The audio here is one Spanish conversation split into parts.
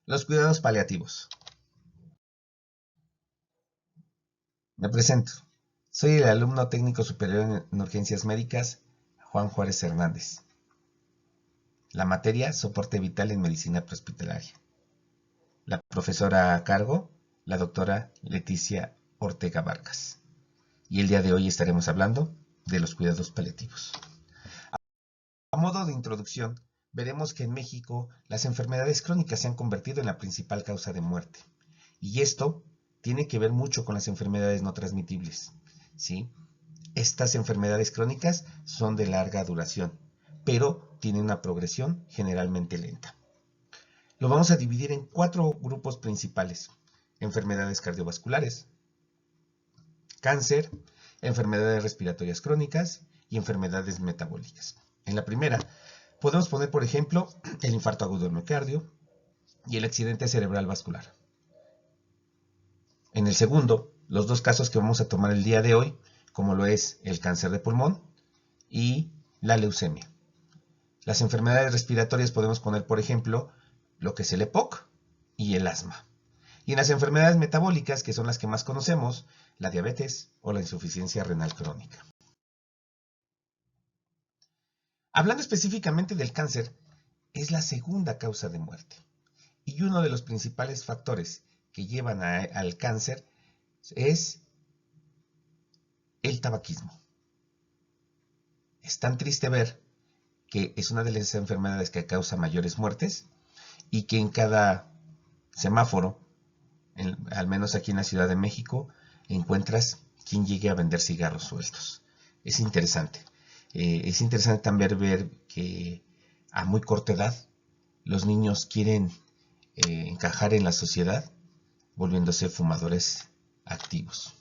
Los cuidados paliativos. Me presento. Soy el alumno técnico superior en urgencias médicas, Juan Juárez Hernández. La materia, soporte vital en medicina prehospitalaria. La profesora a cargo, la doctora Leticia Ortega Vargas. Y el día de hoy estaremos hablando de los cuidados paliativos. A modo de introducción, veremos que en México las enfermedades crónicas se han convertido en la principal causa de muerte. Y esto tiene que ver mucho con las enfermedades no transmitibles, ¿sí? Estas enfermedades crónicas son de larga duración, pero tienen una progresión generalmente lenta. Lo vamos a dividir en 4 grupos principales: enfermedades cardiovasculares, cáncer, enfermedades respiratorias crónicas y enfermedades metabólicas. En la primera, podemos poner, por ejemplo, el infarto agudo del miocardio y el accidente cerebral vascular. En el segundo, los dos casos que vamos a tomar el día de hoy, como lo es el cáncer de pulmón y la leucemia. Las enfermedades respiratorias podemos poner, por ejemplo, lo que es el EPOC y el asma. Y en las enfermedades metabólicas, que son las que más conocemos, la diabetes o la insuficiencia renal crónica. Hablando específicamente del cáncer, es la segunda causa de muerte. Y uno de los principales factores que llevan al cáncer es el tabaquismo. Es tan triste ver que es una de las enfermedades que causa mayores muertes y que en cada semáforo, al menos aquí en la Ciudad de México, encuentras quien llegue a vender cigarros sueltos. Es interesante. Es interesante también ver que a muy corta edad los niños quieren encajar en la sociedad volviéndose fumadores activos.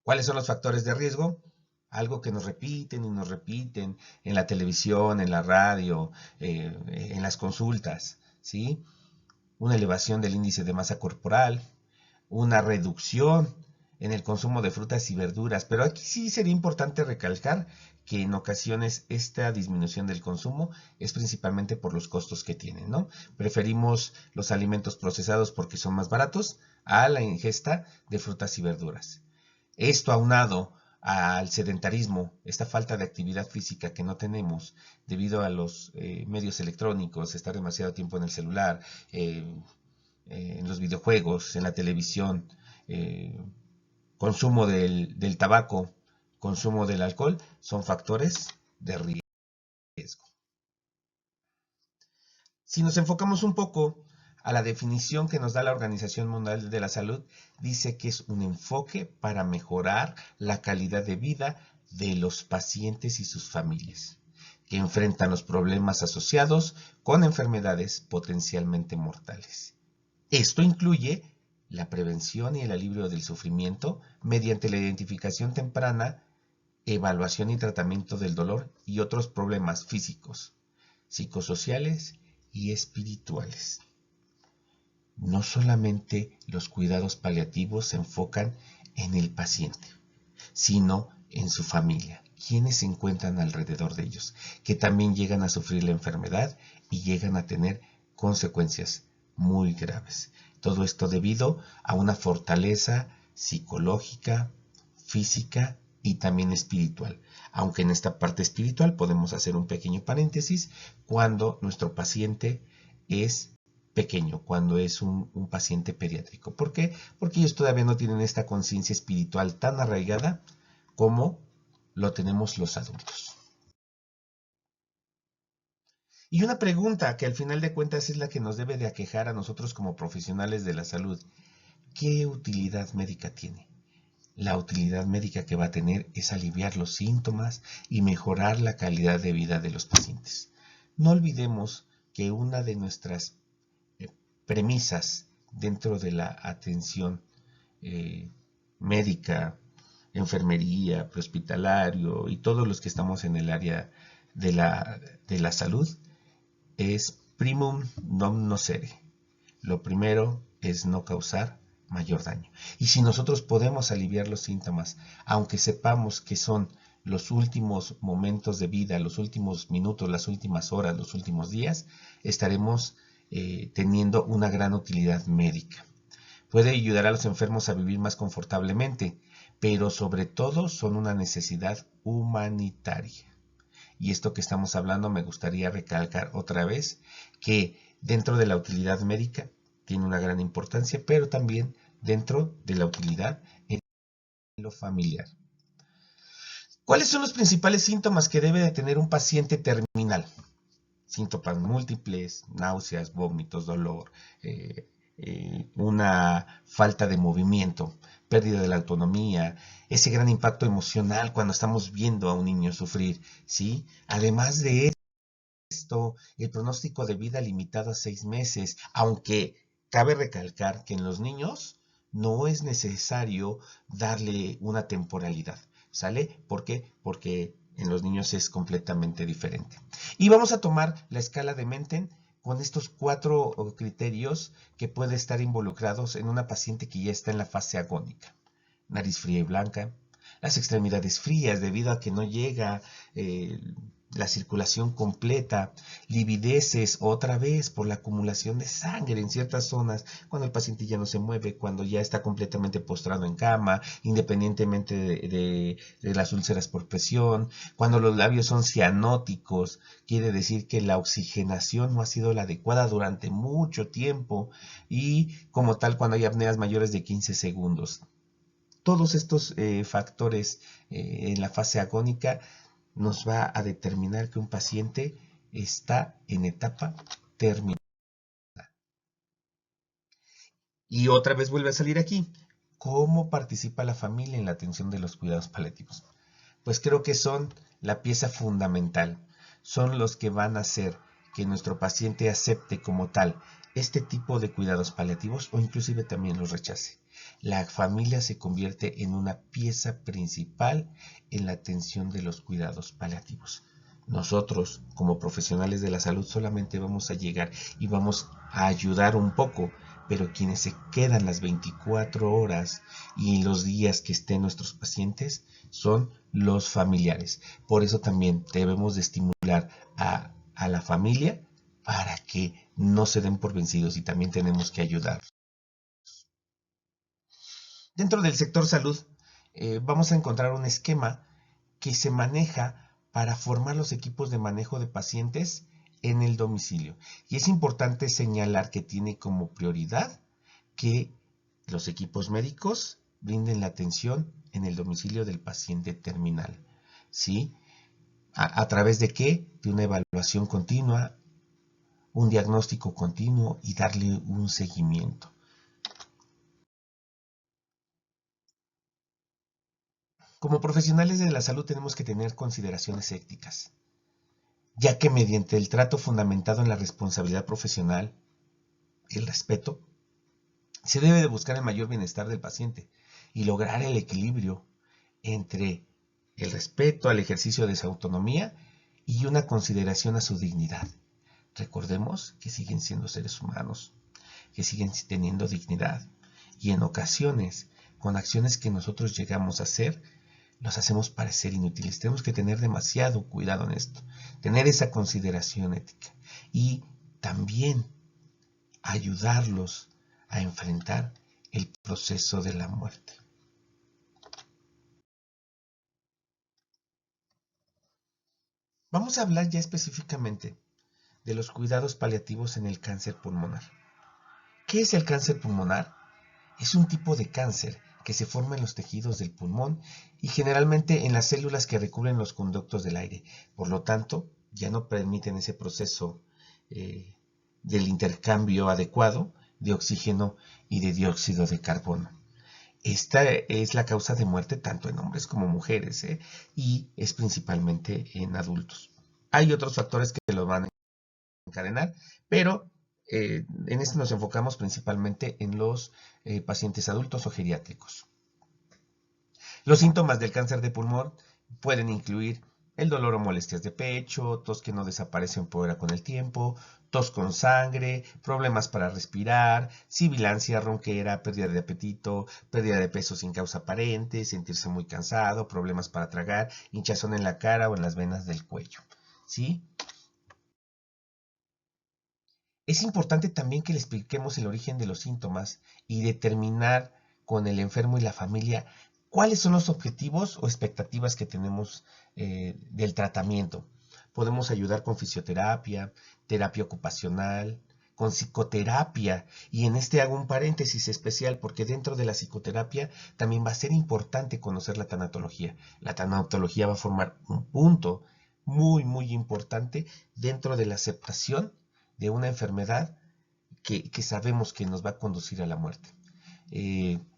¿Cuáles son los factores de riesgo? Algo que nos repiten y nos repiten en la televisión, en la radio, en las consultas, ¿sí? Una elevación del índice de masa corporal, una reducción en el consumo de frutas y verduras, pero aquí sí sería importante recalcar que en ocasiones esta disminución del consumo es principalmente por los costos que tienen, ¿no? Preferimos los alimentos procesados porque son más baratos a la ingesta de frutas y verduras. Esto aunado al sedentarismo, esta falta de actividad física que no tenemos debido a los medios electrónicos, estar demasiado tiempo en el celular, en los videojuegos, en la televisión, consumo del tabaco, consumo del alcohol, son factores de riesgo. Si nos enfocamos un poco a la definición que nos da la Organización Mundial de la Salud, dice que es un enfoque para mejorar la calidad de vida de los pacientes y sus familias, que enfrentan los problemas asociados con enfermedades potencialmente mortales. Esto incluye la prevención y el alivio del sufrimiento mediante la identificación temprana, evaluación y tratamiento del dolor y otros problemas físicos, psicosociales y espirituales. No solamente los cuidados paliativos se enfocan en el paciente, sino en su familia, quienes se encuentran alrededor de ellos, que también llegan a sufrir la enfermedad y llegan a tener consecuencias muy graves. Todo esto debido a una fortaleza psicológica, física y también espiritual. Aunque en esta parte espiritual podemos hacer un pequeño paréntesis cuando nuestro paciente es pequeño, cuando es un paciente pediátrico. ¿Por qué? Porque ellos todavía no tienen esta conciencia espiritual tan arraigada como lo tenemos los adultos. Y una pregunta que al final de cuentas es la que nos debe de aquejar a nosotros como profesionales de la salud. ¿Qué utilidad médica tiene? La utilidad médica que va a tener es aliviar los síntomas y mejorar la calidad de vida de los pacientes. No olvidemos que una de nuestras premisas dentro de la atención médica, enfermería, prehospitalario y todos los que estamos en el área de la salud es primum non nocere. Lo primero es no causar mayor daño. Y si nosotros podemos aliviar los síntomas, aunque sepamos que son los últimos momentos de vida, los últimos minutos, las últimas horas, los últimos días, estaremos teniendo una gran utilidad médica. Puede ayudar a los enfermos a vivir más confortablemente, pero sobre todo son una necesidad humanitaria. Y esto que estamos hablando me gustaría recalcar otra vez, que dentro de la utilidad médica tiene una gran importancia, pero también dentro de la utilidad en lo familiar. ¿Cuáles son los principales síntomas que debe de tener un paciente terminal? Síntomas múltiples, náuseas, vómitos, dolor, una falta de movimiento, pérdida de la autonomía, ese gran impacto emocional cuando estamos viendo a un niño sufrir, ¿sí? Además de esto, el pronóstico de vida limitado a 6 meses, aunque cabe recalcar que en los niños no es necesario darle una temporalidad, ¿sale? ¿Por qué? Porque en los niños es completamente diferente. Y vamos a tomar la escala de Menten con estos 4 criterios que pueden estar involucrados en una paciente que ya está en la fase agónica. Nariz fría y blanca, las extremidades frías debido a que no llega la circulación completa, livideces otra vez por la acumulación de sangre en ciertas zonas, cuando el paciente ya no se mueve, cuando ya está completamente postrado en cama, independientemente de las úlceras por presión, cuando los labios son cianóticos, quiere decir que la oxigenación no ha sido la adecuada durante mucho tiempo y como tal cuando hay apneas mayores de 15 segundos. Todos estos factores en la fase agónica nos va a determinar que un paciente está en etapa terminal. Y otra vez vuelve a salir aquí. ¿Cómo participa la familia en la atención de los cuidados paliativos? Pues creo que son la pieza fundamental. Son los que van a hacer que nuestro paciente acepte como tal este tipo de cuidados paliativos o inclusive también los rechace. La familia se convierte en una pieza principal en la atención de los cuidados paliativos. Nosotros, como profesionales de la salud, solamente vamos a llegar y vamos a ayudar un poco, pero quienes se quedan las 24 horas y los días que estén nuestros pacientes son los familiares. Por eso también debemos de estimular a la familia para que no se den por vencidos y también tenemos que ayudar. Dentro del sector salud vamos a encontrar un esquema que se maneja para formar los equipos de manejo de pacientes en el domicilio. Y es importante señalar que tiene como prioridad que los equipos médicos brinden la atención en el domicilio del paciente terminal. ¿Sí? ¿A través de qué? De una evaluación continua, un diagnóstico continuo y darle un seguimiento. Como profesionales de la salud tenemos que tener consideraciones éticas, ya que mediante el trato fundamentado en la responsabilidad profesional, el respeto, se debe de buscar el mayor bienestar del paciente y lograr el equilibrio entre el respeto al ejercicio de su autonomía y una consideración a su dignidad. Recordemos que siguen siendo seres humanos, que siguen teniendo dignidad y en ocasiones, con acciones que nosotros llegamos a hacer, los hacemos parecer inútiles. Tenemos que tener demasiado cuidado en esto, tener esa consideración ética y también ayudarlos a enfrentar el proceso de la muerte. Vamos a hablar ya específicamente de los cuidados paliativos en el cáncer pulmonar. ¿Qué es el cáncer pulmonar? Es un tipo de cáncer que se forma en los tejidos del pulmón y generalmente en las células que recubren los conductos del aire. Por lo tanto, ya no permiten ese proceso del intercambio adecuado de oxígeno y de dióxido de carbono. Esta es la causa de muerte tanto en hombres como mujeres y es principalmente en adultos. Hay otros factores que lo van a encadenar, pero en este nos enfocamos principalmente en los pacientes adultos o geriátricos. Los síntomas del cáncer de pulmón pueden incluir el dolor o molestias de pecho, tos que no desaparece o empeora con el tiempo, tos con sangre, problemas para respirar, sibilancia, ronquera, pérdida de apetito, pérdida de peso sin causa aparente, sentirse muy cansado, problemas para tragar, hinchazón en la cara o en las venas del cuello. ¿Sí? Es importante también que le expliquemos el origen de los síntomas y determinar con el enfermo y la familia cuáles son los objetivos o expectativas que tenemos del tratamiento. Podemos ayudar con fisioterapia, terapia ocupacional, con psicoterapia. Y en este hago un paréntesis especial porque dentro de la psicoterapia también va a ser importante conocer la tanatología. La tanatología va a formar un punto muy, muy importante dentro de la aceptación de una enfermedad que sabemos que nos va a conducir a la muerte.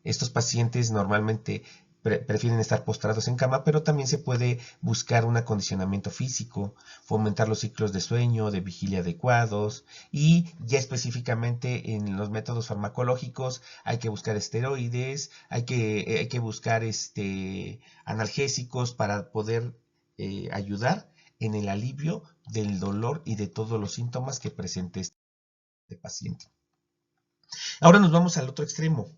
Estos pacientes normalmente prefieren estar postrados en cama, pero también se puede buscar un acondicionamiento físico, fomentar los ciclos de sueño, de vigilia adecuados y ya específicamente en los métodos farmacológicos hay que buscar esteroides, hay que buscar analgésicos para poder ayudar en el alivio del dolor y de todos los síntomas que presente este paciente. Ahora nos vamos al otro extremo,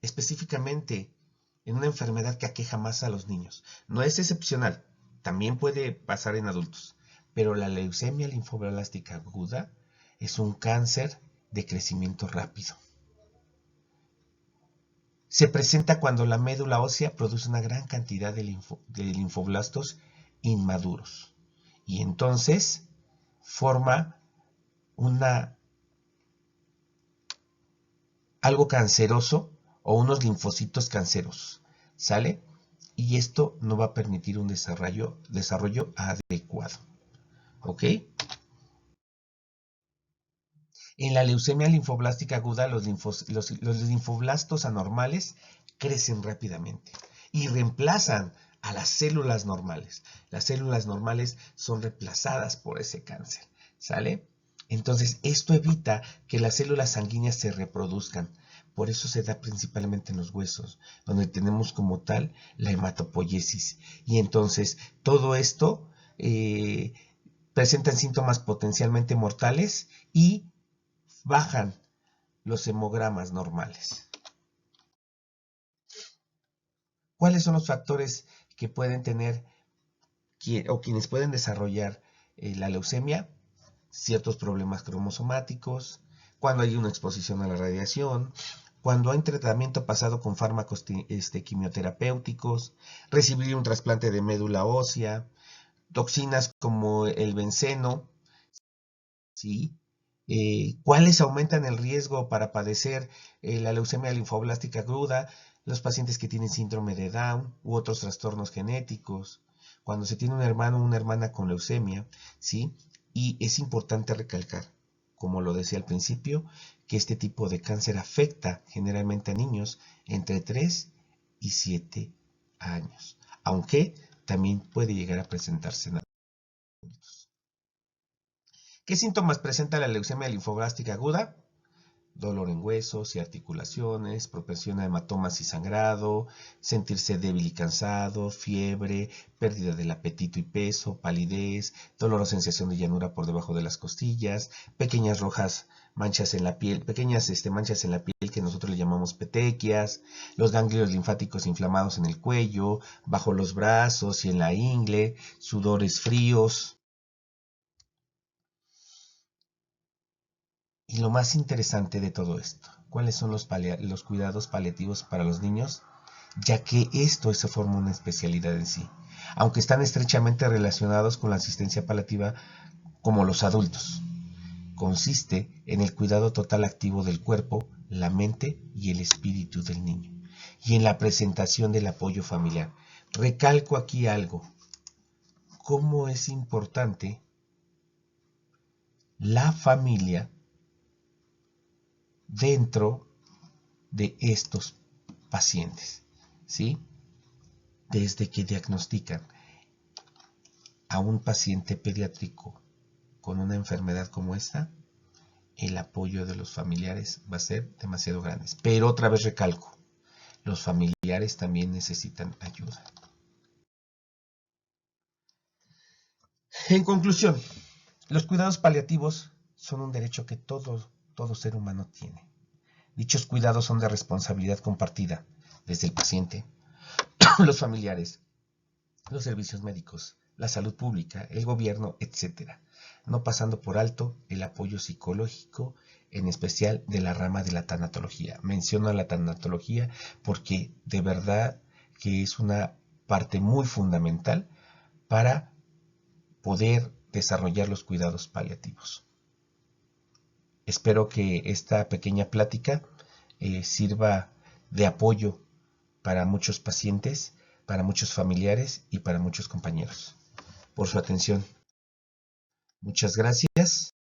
específicamente en una enfermedad que aqueja más a los niños. No es excepcional, también puede pasar en adultos, pero la leucemia linfoblástica aguda es un cáncer de crecimiento rápido. Se presenta cuando la médula ósea produce una gran cantidad de linfoblastos inmaduros y entonces forma algo canceroso o unos linfocitos cancerosos, ¿sale? Y esto no va a permitir un desarrollo adecuado, ¿ok? En la leucemia linfoblástica aguda, los linfoblastos anormales crecen rápidamente y reemplazan a las células normales. Las células normales son reemplazadas por ese cáncer, ¿sale? Entonces, esto evita que las células sanguíneas se reproduzcan. Por eso se da principalmente en los huesos, donde tenemos como tal la hematopoiesis. Y entonces, todo esto presentan síntomas potencialmente mortales y bajan los hemogramas normales. ¿Cuáles son los factores que pueden tener o quienes pueden desarrollar la leucemia? Ciertos problemas cromosomáticos, cuando hay una exposición a la radiación, cuando hay tratamiento pasado con fármacos quimioterapéuticos, recibir un trasplante de médula ósea, toxinas como el benceno, ¿sí? ¿Cuáles aumentan el riesgo para padecer la leucemia linfoblástica aguda? Los pacientes que tienen síndrome de Down u otros trastornos genéticos. Cuando se tiene un hermano o una hermana con leucemia, ¿sí? Y es importante recalcar, como lo decía al principio, que este tipo de cáncer afecta generalmente a niños entre 3 y 7 años, aunque también puede llegar a presentarse en adultos. ¿Qué síntomas presenta la leucemia linfoblástica aguda? Dolor en huesos y articulaciones, propensión a hematomas y sangrado, sentirse débil y cansado, fiebre, pérdida del apetito y peso, palidez, dolor o sensación de llanura por debajo de las costillas, pequeñas rojas manchas en la piel, pequeñas manchas en la piel que nosotros le llamamos petequias, los ganglios linfáticos inflamados en el cuello, bajo los brazos y en la ingle, sudores fríos. Y lo más interesante de todo esto, ¿cuáles son los cuidados paliativos para los niños? Ya que esto se forma una especialidad en sí, aunque están estrechamente relacionados con la asistencia paliativa como los adultos. Consiste en el cuidado total activo del cuerpo, la mente y el espíritu del niño, y en la presentación del apoyo familiar. Recalco aquí algo, cómo es importante la familia dentro de estos pacientes, ¿sí? Desde que diagnostican a un paciente pediátrico con una enfermedad como esta, el apoyo de los familiares va a ser demasiado grande. Pero otra vez recalco, los familiares también necesitan ayuda. En conclusión, los cuidados paliativos son un derecho que todo ser humano tiene. Dichos cuidados son de responsabilidad compartida desde el paciente, los familiares, los servicios médicos, la salud pública, el gobierno, etc. no pasando por alto el apoyo psicológico, en especial de la rama de la tanatología. Menciono la tanatología porque de verdad que es una parte muy fundamental para poder desarrollar los cuidados paliativos. Espero que esta pequeña plática sirva de apoyo para muchos pacientes, para muchos familiares y para muchos compañeros. Por su atención. Muchas gracias.